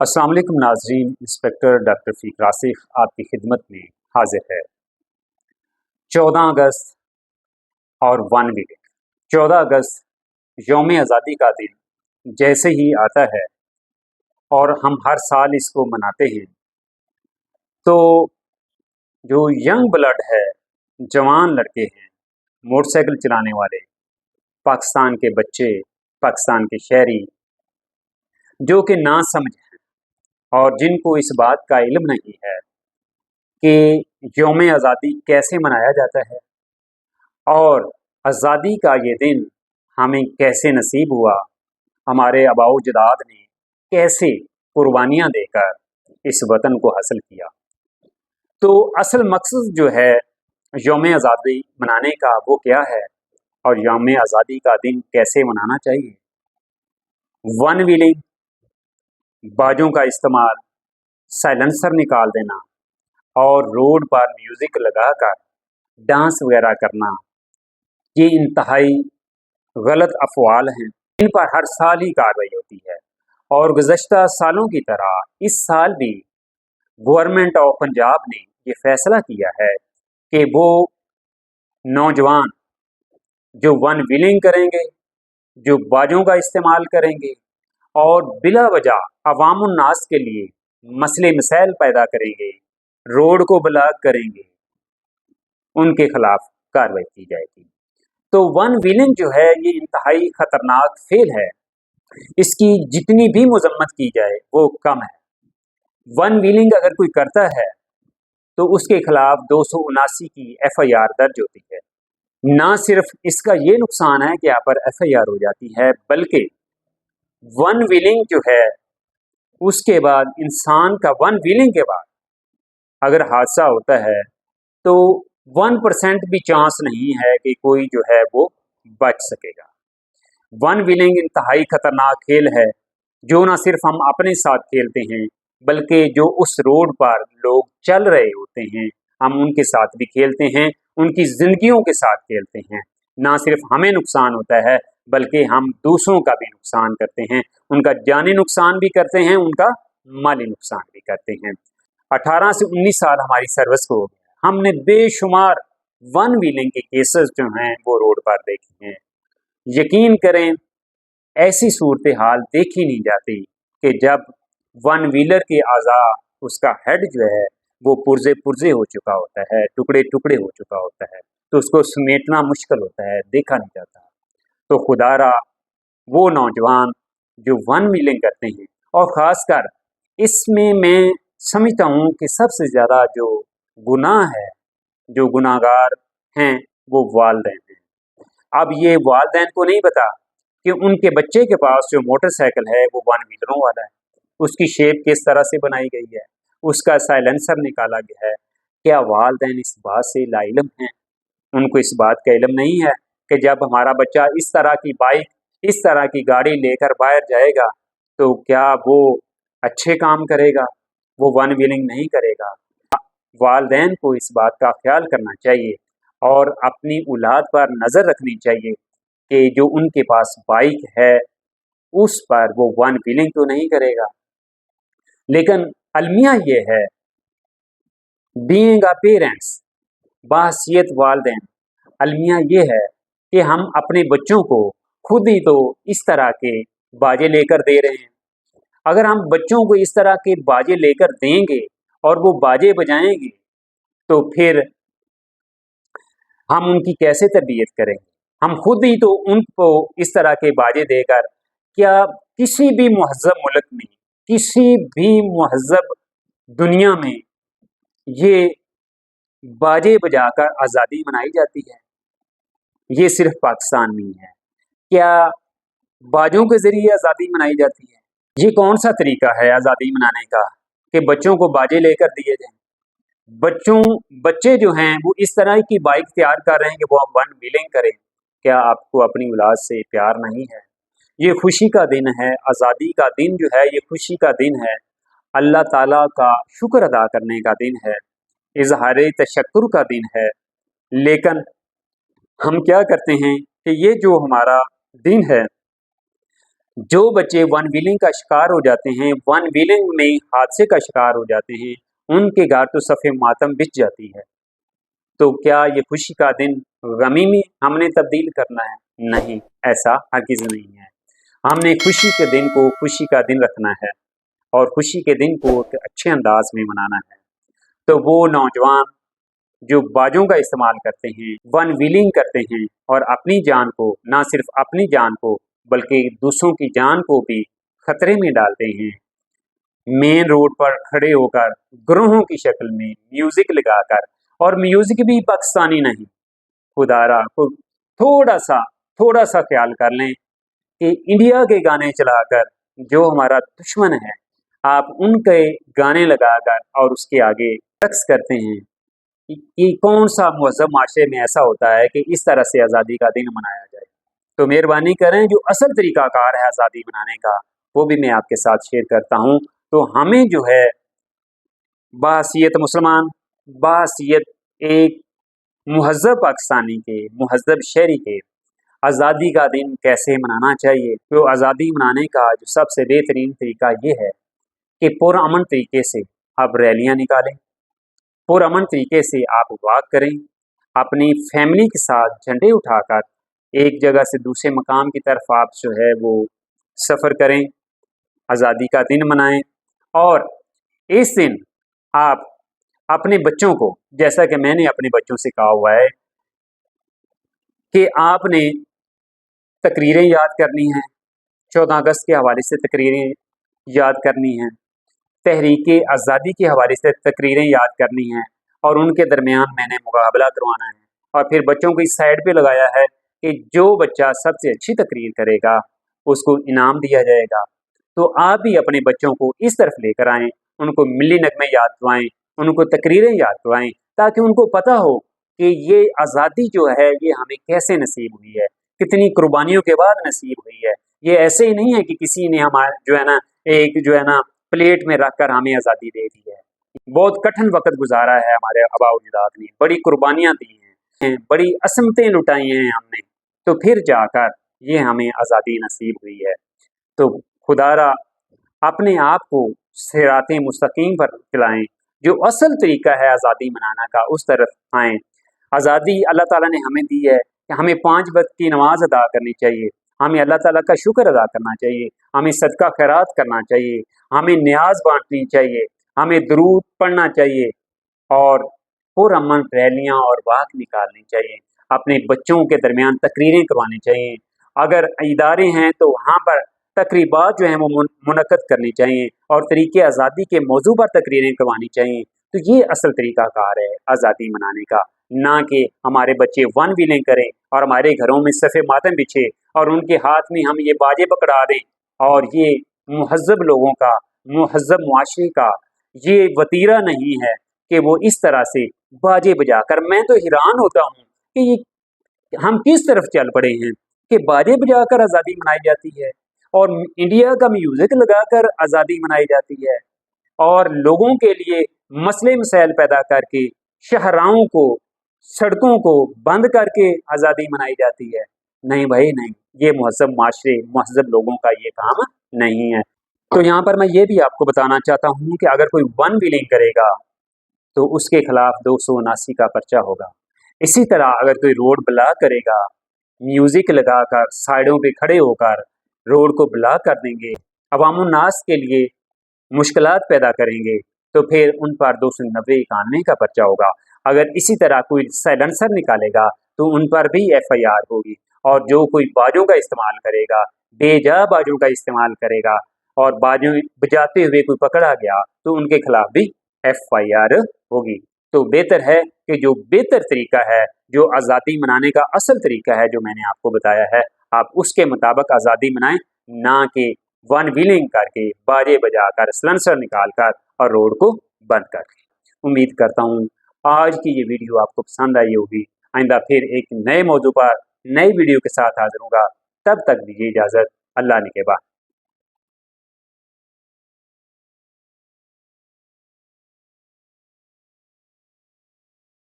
अस्सलाम वालेकुम नाज़रीन। इंस्पेक्टर डॉक्टर फ़ीक रासिख आपकी खिदमत में हाजिर है। 14 अगस्त और वन वीक। 14 अगस्त यौम आज़ादी का दिन जैसे ही आता है और हम हर साल इसको मनाते हैं, तो जो यंग ब्लड है, जवान लड़के हैं, मोटरसाइकिल चलाने वाले, पाकिस्तान के बच्चे, पाकिस्तान के शहरी, जो कि ना समझ हैं और जिनको इस बात का इल्म नहीं है कि यौम आज़ादी कैसे मनाया जाता है और आज़ादी का ये दिन हमें कैसे नसीब हुआ, हमारे आबाओ जदाद ने कैसे कुर्बानियाँ देकर इस वतन को हासिल किया। तो असल मकसद जो है यौम आज़ादी मनाने का वो क्या है और यौम आज़ादी का दिन कैसे मनाना चाहिए। वन व्हीलिंग, बाजों का इस्तेमाल, साइलेंसर निकाल देना और रोड पर म्यूज़िक लगाकर डांस वगैरह करना, ये इंतहाई गलत अफ़वाल हैं। इन पर हर साल ही कार्रवाई होती है और गुज़श्ता सालों की तरह इस साल भी गवर्नमेंट ऑफ पंजाब ने ये फैसला किया है कि वो नौजवान जो वन व्हीलिंग करेंगे, जो बाजों का इस्तेमाल करेंगे और बिला वजह अवामुन्नास के लिए मसले मसाइल पैदा करेंगे, रोड को ब्लॉक करेंगे, उनके खिलाफ कार्रवाई की जाएगी। तो वन व्हीलिंग जो है ये इंतहाई खतरनाक फेल है, इसकी जितनी भी मजम्मत की जाए वो कम है। वन व्हीलिंग अगर कोई करता है तो उसके खिलाफ 279 की FIR दर्ज होती है। ना सिर्फ इसका ये नुकसान है कि यहाँ पर FIR हो जाती है, बल्कि वन व्हीलिंग जो है उसके बाद इंसान का वन व्हीलिंग के बाद अगर हादसा होता है तो 1% भी चांस नहीं है कि कोई जो है वो बच सकेगा। वन व्हीलिंग इंतहाई खतरनाक खेल है जो ना सिर्फ हम अपने साथ खेलते हैं, बल्कि जो उस रोड पर लोग चल रहे होते हैं हम उनके साथ भी खेलते हैं, उनकी जिंदगियों के साथ खेलते हैं। ना सिर्फ हमें नुकसान होता है बल्कि हम दूसरों का भी नुकसान करते हैं, उनका जानी नुकसान भी करते हैं, उनका माली नुकसान भी करते हैं। 18 से 19 साल हमारी सर्विस को हो गया, हमने बेशुमार वन व्हीलिंग के केसेस जो हैं वो रोड पर देखे हैं। यकीन करें ऐसी सूरत हाल देखी नहीं जाती कि जब वन व्हीलर के आज़ा, उसका हेड जो है वो पुर्जे पुर्जे हो चुका होता है, टुकड़े टुकड़े हो चुका होता है, तो उसको समेटना मुश्किल होता है, देखा नहीं जाता। तो खुदारा वो नौजवान जो वन व्हीलिंग करते हैं, और ख़ासकर इसमें मैं समझता हूँ कि सबसे ज़्यादा जो गुनाह है, जो गुनाहगार हैं वो वालिदैन हैं। अब ये वालिदैन को नहीं पता कि उनके बच्चे के पास जो मोटरसाइकिल है वो वन व्हीलरों वाला है, उसकी शेप किस तरह से बनाई गई है, उसका साइलेंसर निकाला गया है। क्या वालिदैन इस बात से लाइल्म हैं? उनको इस बात का इल्म नहीं है कि जब हमारा बच्चा इस तरह की बाइक, इस तरह की गाड़ी लेकर बाहर जाएगा तो क्या वो अच्छे काम करेगा, वो वन व्हीलिंग नहीं करेगा। वालिदैन को इस बात का ख्याल करना चाहिए और अपनी औलाद पर नज़र रखनी चाहिए कि जो उनके पास बाइक है उस पर वो वन व्हीलिंग तो नहीं करेगा। लेकिन अलमिया ये है, बीइंग अ पेरेंट्स, बाहसीयत वालिदैन, अलमिया ये है कि हम अपने बच्चों को खुद ही तो इस तरह के बाजे लेकर दे रहे हैं। अगर हम बच्चों को इस तरह के बाजे लेकर देंगे और वो बाजे बजाएंगे तो फिर हम उनकी कैसे तरबियत करेंगे। हम खुद ही तो उनको इस तरह के बाजे देकर, क्या किसी भी महज़ब मुल्क में, किसी भी महज़ब दुनिया में ये बाजे बजाकर आज़ादी मनाई जाती है? ये सिर्फ पाकिस्तान में ही है। क्या बाजों के ज़रिए आज़ादी मनाई जाती है? ये कौन सा तरीका है आज़ादी मनाने का कि बच्चों को बाजे लेकर दिए जाएं? बच्चे जो हैं वो इस तरह की बाइक तैयार कर रहे हैं कि वो हम वन व्हीलिंग करें। क्या आपको अपनी औलाद से प्यार नहीं है? ये खुशी का दिन है, आज़ादी का दिन जो है ये खुशी का दिन है, अल्लाह ताला का शुक्र अदा करने का दिन है, इजहार तशक्कुर का दिन है। लेकिन हम क्या करते हैं कि ये जो हमारा दिन है जो बच्चे वन व्हीलिंग का शिकार हो जाते हैं, वन व्हीलिंग में हादसे का शिकार हो जाते हैं, उनके घर तो सफ़े मातम बिछ जाती है। तो क्या ये खुशी का दिन गमी में हमने तब्दील करना है? नहीं, ऐसा हरगिज़ नहीं है। हमने खुशी के दिन को खुशी का दिन रखना है और खुशी के दिन को एक अच्छे अंदाज में मनाना है। तो वो नौजवान जो बाजों का इस्तेमाल करते हैं, वन व्हीलिंग करते हैं और अपनी जान को, ना सिर्फ अपनी जान को बल्कि दूसरों की जान को भी खतरे में डालते हैं, मेन रोड पर खड़े होकर ग्रोहों की शक्ल में म्यूजिक लगाकर, और म्यूजिक भी पाकिस्तानी नहीं, खुदारा को थोड़ा सा ख्याल कर लें कि इंडिया के गाने चलाकर जो हमारा दुश्मन है, आप उनके गाने लगाकर और उसके आगे रक्स करते हैं कि कौन सा मज़हब माशरे में ऐसा होता है कि इस तरह से आज़ादी का दिन मनाया जाए। तो मेहरबानी करें, जो असल तरीक़ाकार है आज़ादी मनाने का वो भी मैं आपके साथ शेयर करता हूँ। तो हमें जो है बाहसीयत मुसलमान, बाहसीयत एक मुहज़्ज़ब पाकिस्तानी के, मुहज़्ज़ब शहरी के, आज़ादी का दिन कैसे मनाना चाहिए। तो आज़ादी मनाने का जो सबसे बेहतरीन तरीका ये है कि पुरअमन तरीके से आप रैलियाँ निकालें, पुरअमन तरीके से आप वॉक करें, अपनी फैमिली के साथ झंडे उठाकर एक जगह से दूसरे मकाम की तरफ आप जो है वो सफ़र करें, आज़ादी का दिन मनाएं। और इस दिन आप अपने बच्चों को, जैसा कि मैंने अपने बच्चों से कहा हुआ है कि आपने तकरीरें याद करनी हैं, 14 अगस्त के हवाले से तकरीरें याद करनी हैं, तहरीक आज़ादी के हवाले से तकरीरें याद करनी हैं और उनके दरमियान मैंने मुकाबला करवाना है। और फिर बच्चों को इस साइड पे लगाया है कि जो बच्चा सबसे अच्छी तकरीर करेगा उसको इनाम दिया जाएगा। तो आप भी अपने बच्चों को इस तरफ लेकर आएँ, उनको मिली नगमे याद करवाएँ, उनको तकरीरें याद करवाएँ, ताकि उनको पता हो कि ये आज़ादी जो है ये हमें कैसे नसीब हुई है, कितनी कुर्बानियों के बाद नसीब हुई है। ये ऐसे ही नहीं है कि किसी ने हमारे जो है ना प्लेट में रखकर हमें आज़ादी दे दी है। बहुत कठिन वक़्त गुज़ारा है हमारे आबा-ओ-अजदाद ने, बड़ी कुर्बानियाँ दी हैं, बड़ी असमतें लुटाई हैं हमने, तो फिर जाकर ये हमें आज़ादी नसीब हुई है। तो खुदारा अपने आप को सिराते मुस्तकीम पर चलाएँ, जो असल तरीका है आज़ादी मनाना का उस तरफ आएँ। आज़ादी अल्लाह ताला ने हमें दी है कि हमें 5 वक़्त की नमाज़ अदा करनी चाहिए, हमें अल्लाह ताला का शुक्र अदा करना चाहिए, हमें सदका खैरात करना चाहिए, हमें न्याज़ बाँटनी चाहिए, हमें दुरूद पढ़ना चाहिए और पुरअमन रैलियाँ और वॉक निकालनी चाहिए। अपने बच्चों के दरमियान तकरीरें करवानी चाहिए। अगर इदारे हैं तो वहाँ पर तकरीबात जो हैं वो मुनक़्क़द करनी चाहिए और तरीक़े आज़ादी के मौजू पर तकरीरें करवानी चाहिए। तो ये असल तरीक़ाकार है आज़ादी मनाने का, ना कि हमारे बच्चे वन व्हीलिंग करें और हमारे घरों में सफ़े मातम बिछे और उनके हाथ में हम ये बाजे पकड़ा दें। और ये मुहज़्ज़ब लोगों का, मुहज़्ज़ब मुआशरे का ये वतीरा नहीं है कि वो इस तरह से बाजे बजाकर, मैं तो हैरान होता हूँ कि ये हम किस तरफ चल पड़े हैं कि बाजे बजाकर आज़ादी मनाई जाती है और इंडिया का म्यूज़िक लगाकर आज़ादी मनाई जाती है और लोगों के लिए मसले मसाइल पैदा करके शहराओं को, सड़कों को बंद करके आज़ादी मनाई जाती है। नहीं भाई नहीं, ये मुहज़्ज़ब माशरे, मुहज़्ज़ब लोगों का ये काम नहीं है। तो यहाँ पर मैं ये भी आपको बताना चाहता हूँ कि अगर कोई वन व्हीलिंग करेगा तो उसके खिलाफ 279 का पर्चा होगा। इसी तरह अगर कोई रोड ब्लॉक करेगा, म्यूज़िक लगाकर साइडों पे खड़े होकर रोड को ब्लॉक कर देंगे, अवामुन्नास के लिए मुश्किलात पैदा करेंगे, तो फिर उन पर 290-91 का पर्चा होगा। अगर इसी तरह कोई साइलेंसर निकालेगा तो उन पर भी FIR होगी। और जो कोई बाजों का इस्तेमाल करेगा, बेजा बाजों का इस्तेमाल करेगा और बाजों बजाते हुए कोई पकड़ा गया तो उनके खिलाफ भी FIR होगी। तो बेहतर है कि जो बेहतर तरीका है, जो आज़ादी मनाने का असल तरीका है जो मैंने आपको बताया है, आप उसके मुताबिक आज़ादी मनाएं, ना कि वन व्हीलिंग करके, बाजे बजाकर, सलेंसर निकालकर और रोड को बंद करके। उम्मीद करता हूँ आज की ये वीडियो आपको पसंद आई होगी। आइंदा फिर एक नए मौजू पर नई वीडियो के साथ हाजिर होगा। तब तक दीजिए इजाज़त। अल्लाह निगहबान।